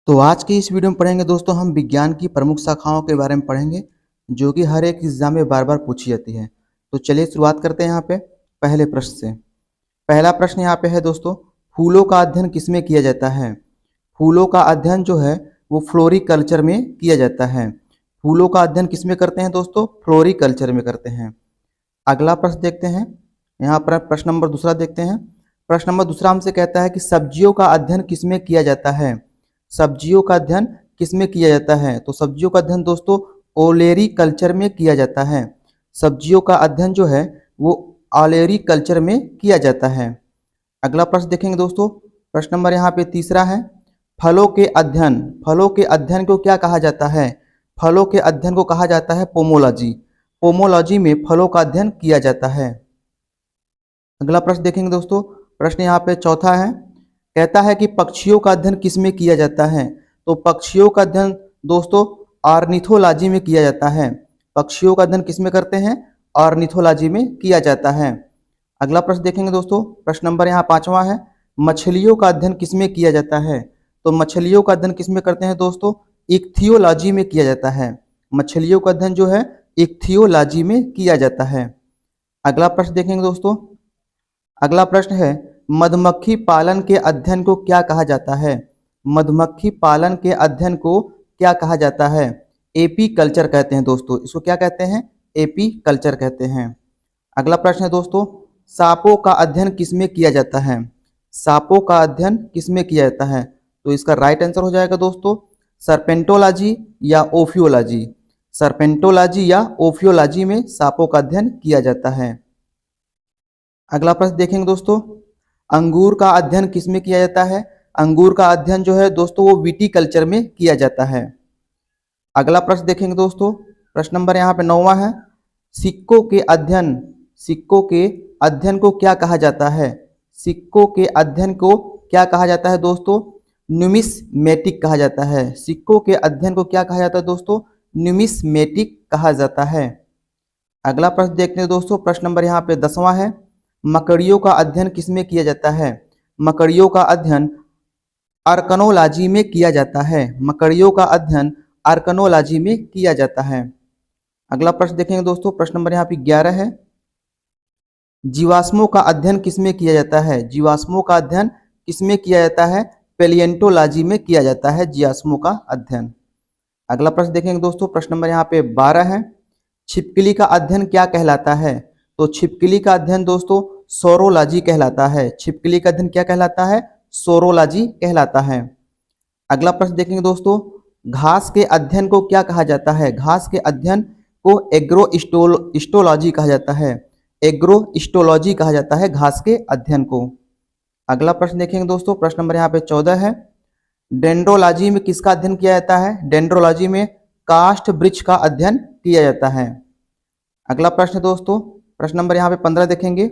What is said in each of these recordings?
तो आज की इस वीडियो में पढ़ेंगे दोस्तों हम विज्ञान की प्रमुख शाखाओं के बारे में पढ़ेंगे जो कि हर एक एग्जाम में बार बार पूछी जाती है। तो चलिए शुरुआत करते हैं यहाँ पे पहले प्रश्न से। पहला प्रश्न यहाँ पे है दोस्तों, फूलों का अध्ययन किसमें किया जाता है? फूलों का अध्ययन जो है वो फ्लोरिकल्चर में किया जाता है। फूलों का अध्ययन किसमें करते हैं दोस्तों? फ्लोरिकल्चर में करते हैं। अगला प्रश्न देखते हैं, यहाँ पर प्रश्न नंबर दूसरा देखते हैं। प्रश्न नंबर दूसरा हमसे कहता है कि सब्जियों का अध्ययन किसमें किया जाता है? सब्जियों का अध्ययन किसमें किया जाता है? तो सब्जियों का अध्ययन दोस्तों ओलेरी कल्चर में किया जाता है। सब्जियों का अध्ययन जो है वो ऑलेरी कल्चर में किया जाता है। अगला प्रश्न देखेंगे दोस्तों, प्रश्न नंबर यहाँ पे तीसरा है, फलों के अध्ययन को क्या कहा जाता है? फलों के अध्ययन को कहा जाता है पोमोलॉजी। पोमोलॉजी में फलों का अध्ययन किया जाता है। अगला प्रश्न देखेंगे दोस्तों, प्रश्न यहाँ पे चौथा है, कहता है कि पक्षियों का अध्ययन किसमें किया जाता है? तो पक्षियों का अध्ययन दोस्तों ऑर्निथोलॉजी में किया जाता है। पक्षियों का अध्ययन किसमें करते हैं? ऑर्निथोलॉजी में किया जाता है। अगला प्रश्न देखेंगे दोस्तों, प्रश्न नंबर यहाँ पांचवा है, मछलियों का अध्ययन किसमें किया जाता है? तो मछलियों का अध्ययन किसमें करते हैं दोस्तों? इक्थियोलॉजी में किया जाता है। मछलियों का अध्ययन जो है इक्थियोलॉजी में किया जाता है। अगला प्रश्न देखेंगे दोस्तों, अगला प्रश्न है, मधुमक्खी पालन के अध्ययन को क्या कहा जाता है? मधुमक्खी पालन के अध्ययन को क्या कहा जाता है? एपी कल्चर कहते हैं दोस्तों। इसको क्या कहते हैं? एपी कल्चर कहते हैं। अगला प्रश्न है दोस्तों, सांपों का अध्ययन किसमें किया जाता है? सांपों का अध्ययन किसमें किया जाता है? तो इसका राइट आंसर हो जाएगा दोस्तों सर्पेंटोलॉजी या ओफियोलॉजी। सर्पेंटोलॉजी या ओफियोलॉजी में सांपों का अध्ययन किया जाता है। अगला प्रश्न देखेंगे दोस्तों, अंगूर का अध्ययन किसमें किया जाता है? अंगूर का अध्ययन जो है दोस्तों वो विटीकल्चर में किया जाता है। अगला प्रश्न देखेंगे दोस्तों, प्रश्न नंबर यहाँ पे नौवां है, सिक्कों के अध्ययन को क्या कहा जाता है? सिक्कों के अध्ययन को क्या कहा जाता है दोस्तों? न्यूमिस्मेटिक कहा जाता है। सिक्कों के अध्ययन को क्या कहा जाता है दोस्तों? न्यूमिस्मेटिक कहा जाता है। अगला प्रश्न देखते हैं दोस्तों, प्रश्न नंबर यहाँ पे 10वां है, मकड़ियों का अध्ययन किसमें किया जाता है? मकड़ियों का अध्ययन आर्कनोलॉजी में किया जाता है। मकड़ियों का अध्ययन आर्कनोलॉजी में किया जाता है। अगला प्रश्न देखेंगे दोस्तों, प्रश्न नंबर यहाँ पे 11 है, जीवाश्मों का अध्ययन किसमें किया जाता है? जीवाश्मों का अध्ययन किसमें किया जाता है? पेलिएंटोलॉजी में किया जाता है जीवाश्मों का अध्ययन। अगला प्रश्न देखेंगे दोस्तों, प्रश्न नंबर यहाँ पे 12 है, छिपकली का अध्ययन क्या कहलाता है? तो छिपकली का अध्ययन दोस्तों सोरोलॉजी कहलाता है। छिपकली का अध्ययन क्या कहलाता है? सोरोलॉजी कहलाता है। अगला प्रश्न देखेंगे दोस्तों, घास के अध्ययन को क्या कहा जाता है? घास के अध्ययन को एग्रोस्टोलॉजी कहा जाता है। एग्रोस्टोलॉजी कहा जाता है घास के अध्ययन को। अगला प्रश्न देखेंगे दोस्तों, प्रश्न नंबर यहाँ पे 14 है, डेंड्रोलॉजी में किसका अध्ययन किया जाता है? डेंड्रोलॉजी में काष्ठ वृक्ष का अध्ययन किया जाता है। अगला प्रश्न दोस्तों, प्रश्न नंबर यहाँ पे 15 देखेंगे,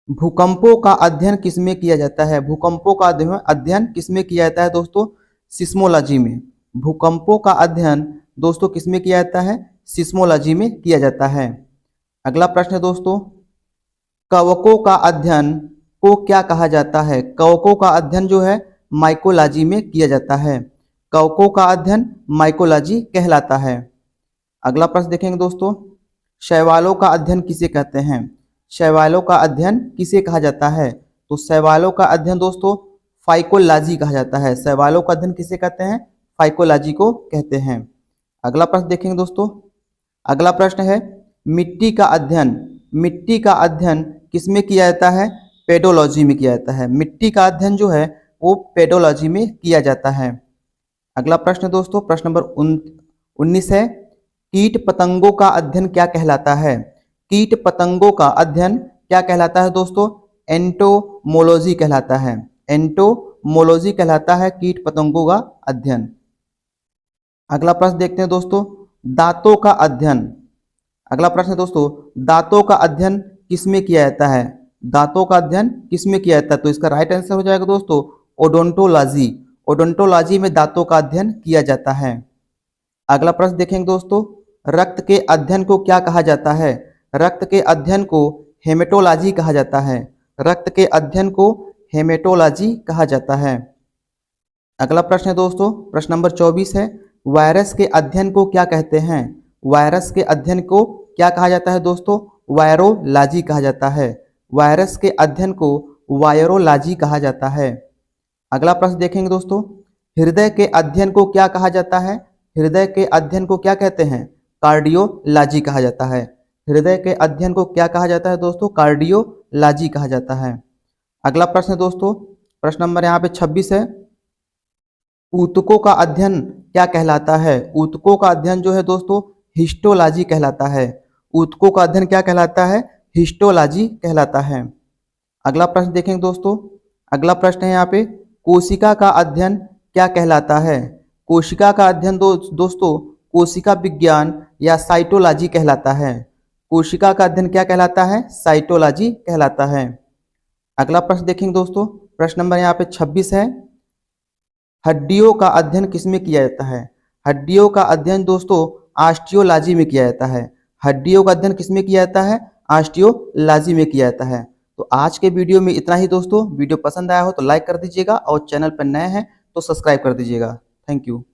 भूकंपों का अध्ययन किसमें किया जाता है? भूकंपों का अध्ययन किसमें किया जाता है दोस्तों? सिस्मोलॉजी में। भूकंपों का अध्ययन दोस्तों किसमें किया जाता है? सिस्मोलॉजी में किया जाता है। अगला प्रश्न है दोस्तों, कवकों का अध्ययन को क्या कहा जाता है? कवकों का अध्ययन जो है माइकोलॉजी में किया जाता है। कवकों का अध्ययन माइकोलॉजी कहलाता है। अगला प्रश्न देखेंगे दोस्तों, शैवालों का अध्ययन किसे कहते हैं? शैवालों का अध्ययन किसे कहा जाता है? तो शैवालों का अध्ययन दोस्तों फाइकोलॉजी कहा जाता है। शैवालों का अध्ययन किसे कहते हैं? फाइकोलॉजी को कहते हैं। अगला प्रश्न देखेंगे दोस्तों, अगला प्रश्न है, मिट्टी का अध्ययन किसमें किया जाता है? पेडोलॉजी में किया जाता है। मिट्टी का अध्ययन जो है वो पेडोलॉजी में किया जाता है। अगला प्रश्न दोस्तों, प्रश्न नंबर 19 है, कीट पतंगों का अध्ययन क्या कहलाता है? कीट पतंगों का अध्ययन क्या कहलाता है दोस्तों? एंटोमोलॉजी कहलाता है। एंटोमोलॉजी कहलाता है कीट पतंगों का अध्ययन। अगला प्रश्न देखते हैं दोस्तों, दांतों का अध्ययन। अगला प्रश्न है दोस्तों, दांतों का अध्ययन किसमें किया जाता है? दांतों का अध्ययन किसमें किया जाता है? तो इसका राइट आंसर हो जाएगा दोस्तों ओडोंटोलॉजी। ओडोंटोलॉजी में दांतों का अध्ययन किया जाता है। अगला प्रश्न देखेंगे दोस्तों, रक्त के अध्ययन को क्या कहा जाता है? रक्त के अध्ययन को हेमेटोलॉजी कहा जाता है। रक्त के अध्ययन को हेमेटोलॉजी कहा जाता है। अगला प्रश्न है दोस्तों, प्रश्न नंबर 24 है, वायरस के अध्ययन को क्या कहते हैं? वायरस के अध्ययन को क्या कहा जाता है दोस्तों? वायरोलॉजी कहा जाता है। वायरस के अध्ययन को वायरोलॉजी कहा जाता है। अगला प्रश्न देखेंगे दोस्तों, हृदय के अध्ययन को क्या कहा जाता है? हृदय के अध्ययन को क्या कहते हैं? कार्डियोलॉजी कहा जाता है। हृदय के अध्ययन को क्या कहा जाता है दोस्तों? कार्डियोलॉजी कहा जाता है। अगला प्रश्न है दोस्तों, प्रश्न नंबर यहाँ पे 26 है, ऊतकों का अध्ययन क्या कहलाता है? ऊतकों का अध्ययन जो है दोस्तों हिस्टोलॉजी कहलाता है। ऊतकों का अध्ययन क्या कहलाता है? हिस्टोलॉजी कहलाता है। अगला प्रश्न देखेंगे दोस्तों, अगला प्रश्न है यहाँ पे, कोशिका का अध्ययन क्या कहलाता है? कोशिका का अध्ययन दोस्तों कोशिका विज्ञान या साइटोलॉजी कहलाता है। कोशिका का अध्ययन क्या कहलाता है? साइटोलॉजी कहलाता है। अगला प्रश्न देखेंगे दोस्तों, प्रश्न नंबर यहाँ पे 26 है, हड्डियों का अध्ययन किसमें किया जाता है? हड्डियों का अध्ययन दोस्तों ऑस्टियोलॉजी में किया जाता है। हड्डियों का अध्ययन किसमें किया जाता है? ऑस्टियोलॉजी में किया जाता है। तो आज के वीडियो में इतना ही दोस्तों। वीडियो पसंद आया हो तो लाइक कर दीजिएगा और चैनल पर नए हैं तो सब्सक्राइब कर दीजिएगा। Thank you.